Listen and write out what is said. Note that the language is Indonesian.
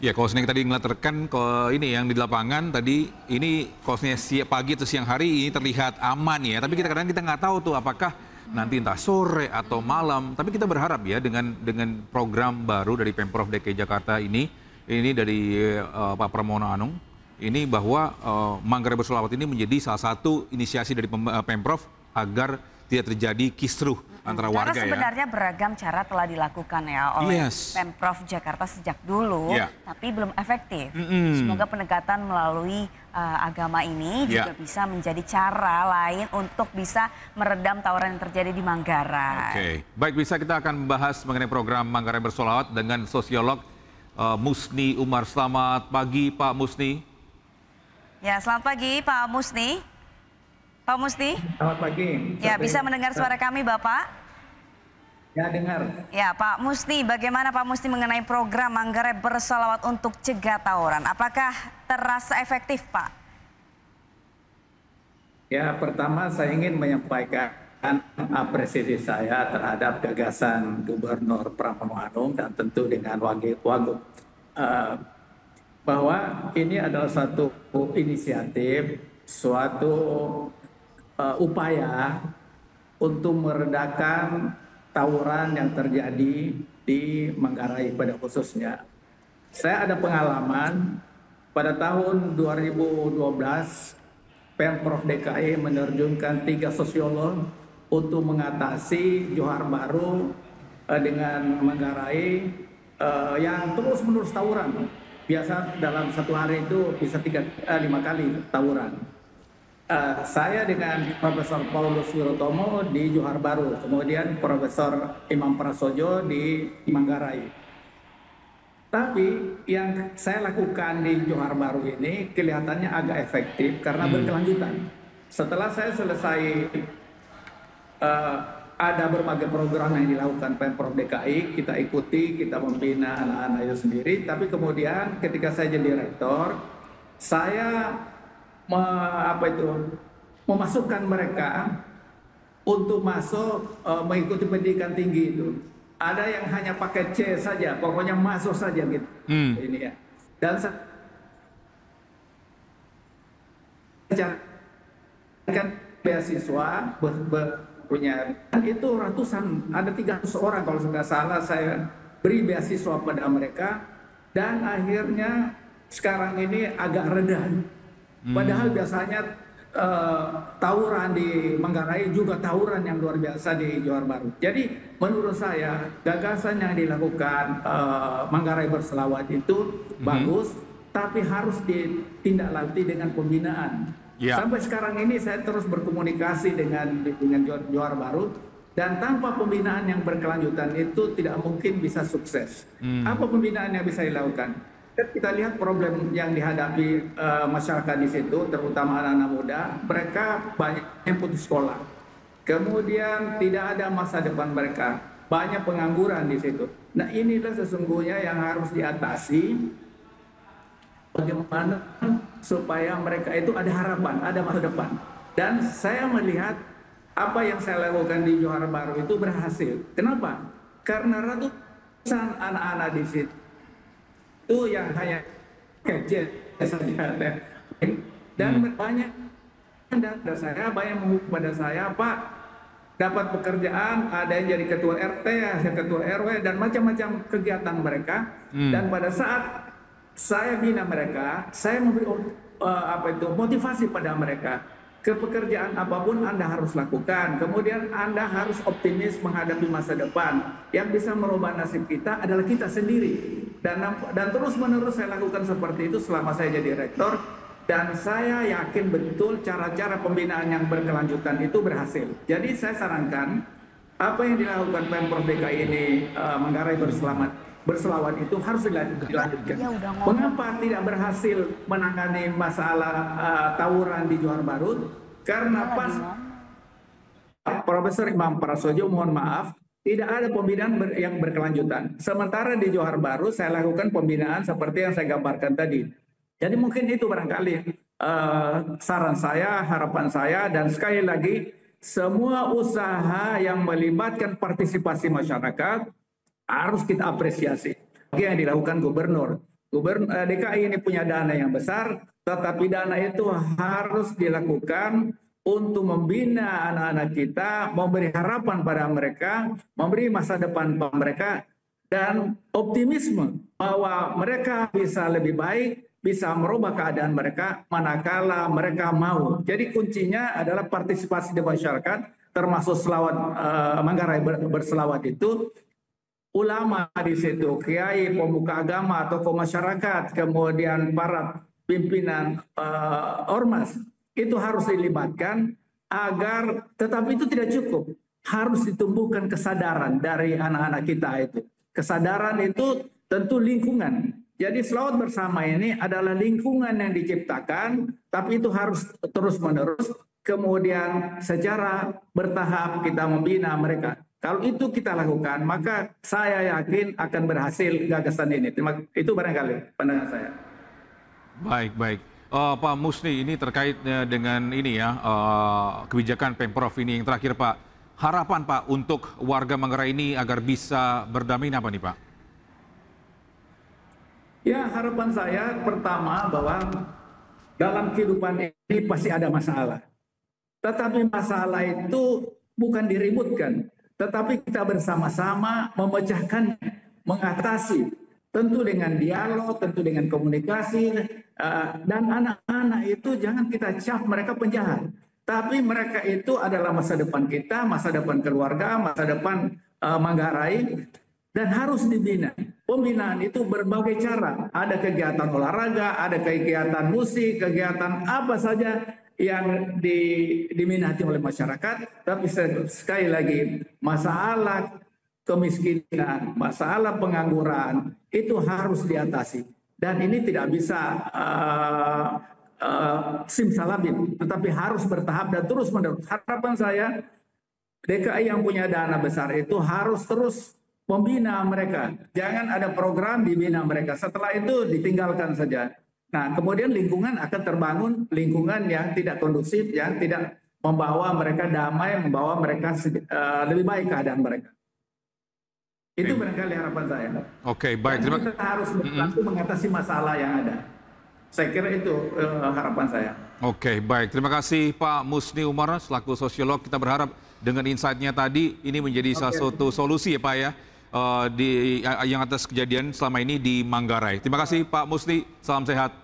Ya, kosnya tadi ngeliat rekan ke ini yang di lapangan tadi ini kosnya pagi atau siang hari ini terlihat aman ya. Tapi kita kadang kita nggak tahu tuh apakah nanti entah sore atau malam. Tapi kita berharap ya dengan program baru dari Pemprov DKI Jakarta ini dari Pak Pramono Anung ini bahwa Manggarai Bersolawat ini menjadi salah satu inisiasi dari Pemprov agar tidak terjadi kisruh antara warga Karena sebenarnya beragam cara telah dilakukan ya oleh Pemprov Jakarta sejak dulu, tapi belum efektif. Semoga pendekatan melalui agama ini juga bisa menjadi cara lain untuk bisa meredam tawuran yang terjadi di Manggarai. Oke, baik, bisa kita akan membahas mengenai program Manggarai Bersolawat dengan sosiolog Musni Umar. Selamat pagi Pak Musni. Ya, selamat pagi Pak Musni. Pak Musni? Selamat pagi. Ya, bisa mendengar suara kami Bapak? Ya, dengar. Ya, Pak Musni, bagaimana Pak Musni mengenai program Manggarai Bersolawat untuk cegah tawuran? Apakah terasa efektif, Pak? Ya, pertama saya ingin menyampaikan apresiasi saya terhadap gagasan Gubernur Pramono Anung dan tentu dengan Wagub bahwa ini adalah satu inisiatif, suatu upaya untuk meredakan tawuran yang terjadi di Manggarai pada khususnya. Saya ada pengalaman pada tahun 2012 Pemprov DKI menerjunkan 3 sosiolog untuk mengatasi Johar Baru dengan Manggarai yang terus-menerus tawuran. Biasa dalam satu hari itu bisa 5 kali tawuran. Saya dengan Profesor Paulus Wirotomo di Johar Baru, kemudian Profesor Imam Prasojo di Manggarai. Tapi yang saya lakukan di Johar Baru ini kelihatannya agak efektif karena berkelanjutan. Setelah saya selesai ada berbagai program yang dilakukan Pemprov DKI, kita ikuti, kita membina anak-anak itu sendiri. Tapi kemudian ketika saya jadi rektor, saya memasukkan mereka untuk masuk mengikuti pendidikan tinggi itu. Ada yang hanya pakai C saja, pokoknya masuk saja gitu. Ini ya. Dan saya kan beasiswa punya itu ratusan, ada 300 orang kalau nggak salah saya beri beasiswa pada mereka dan akhirnya sekarang ini agak reda. Padahal biasanya tawuran di Manggarai juga tawuran yang luar biasa di Johar Baru. Jadi menurut saya gagasan yang dilakukan Manggarai Bersolawat itu bagus, tapi harus ditindaklanjuti dengan pembinaan. Sampai sekarang ini saya terus berkomunikasi dengan Johar Baru dan tanpa pembinaan yang berkelanjutan itu tidak mungkin bisa sukses. Apa pembinaan yang bisa dilakukan? Kita lihat problem yang dihadapi masyarakat di situ, terutama anak-anak muda, mereka banyak yang putus sekolah. Kemudian tidak ada masa depan mereka, banyak pengangguran di situ. Nah inilah sesungguhnya yang harus diatasi, bagaimana supaya mereka itu ada harapan, ada masa depan. Dan saya melihat apa yang saya lakukan di Johar Baru itu berhasil. Kenapa? Karena ratusan anak-anak di situ itu yang hanya kecil saja dan banyak dan saya banyak menghubung pada saya, Pak, dapat pekerjaan, ada yang jadi ketua RT, ada ketua RW dan macam-macam kegiatan mereka. Dan pada saat saya bina mereka, saya memberi motivasi pada mereka. Ke pekerjaan apapun Anda harus lakukan. Kemudian Anda harus optimis menghadapi masa depan. Yang bisa merubah nasib kita adalah kita sendiri. Dan terus-menerus saya lakukan seperti itu selama saya jadi rektor. Dan saya yakin betul cara-cara pembinaan yang berkelanjutan itu berhasil. Jadi saya sarankan apa yang dilakukan Pemprov DKI ini Manggarai Bersolawat itu harus dilanjutkan. Mengapa tidak berhasil menangani masalah tawuran di Johar Baru? Karena pas Profesor Imam Prasojo, mohon maaf, tidak ada pembinaan yang berkelanjutan. Sementara di Johar Baru saya lakukan pembinaan seperti yang saya gambarkan tadi. Jadi mungkin itu barangkali saran saya, harapan saya, dan sekali lagi semua usaha yang melibatkan partisipasi masyarakat harus kita apresiasi. Yang dilakukan gubernur. DKI ini punya dana yang besar, tetapi dana itu harus dilakukan untuk membina anak-anak kita, memberi harapan pada mereka, memberi masa depan pada mereka, dan optimisme bahwa mereka bisa lebih baik, bisa merubah keadaan mereka manakala mereka mau. Jadi kuncinya adalah partisipasi di masyarakat, termasuk selawat Manggarai berselawat itu. Ulama di situ, kiai, pemuka agama, tokoh masyarakat, kemudian para pimpinan ormas, itu harus dilibatkan agar, tetapi itu tidak cukup. Harus ditumbuhkan kesadaran dari anak-anak kita itu. Kesadaran itu tentu lingkungan. Jadi selawat bersama ini adalah lingkungan yang diciptakan, tapi itu harus terus-menerus, kemudian secara bertahap kita membina mereka. Kalau itu kita lakukan, maka saya yakin akan berhasil gagasan ini. Itu barangkali pandangan saya. Baik. Pak Musni, ini terkait dengan ini ya, kebijakan Pemprov ini yang terakhir Pak. Harapan Pak untuk warga Manggarai ini agar bisa berdamai apa nih Pak? Ya, harapan saya pertama bahwa dalam kehidupan ini pasti ada masalah. Tetapi masalah itu bukan diributkan, tetapi kita bersama-sama memecahkan, mengatasi, tentu dengan dialog, tentu dengan komunikasi, dan anak-anak itu jangan kita cap mereka penjahat, tapi mereka itu adalah masa depan kita, masa depan keluarga, masa depan Manggarai, dan harus dibina. Pembinaan itu berbagai cara, ada kegiatan olahraga, ada kegiatan musik, kegiatan apa saja yang diminati oleh masyarakat, tapi sekali lagi masalah kemiskinan, masalah pengangguran itu harus diatasi, dan ini tidak bisa simsalabim, tetapi harus bertahap dan terus menerus. Harapan saya DKI yang punya dana besar itu harus terus membina mereka, jangan ada program dibina mereka, setelah itu ditinggalkan saja. Nah, kemudian lingkungan akan terbangun, lingkungan yang tidak kondusif, yang tidak membawa mereka damai, membawa mereka lebih baik keadaan mereka. Itu barangkali harapan saya. Oke, baik. Dan kita harus membantu mengatasi masalah yang ada. Saya kira itu harapan saya. Oke, baik. Terima kasih Pak Musni Umar selaku sosiolog. Kita berharap dengan insight-nya tadi ini menjadi salah satu solusi ya Pak ya, yang atas kejadian selama ini di Manggarai. Terima kasih Pak Musni, salam sehat.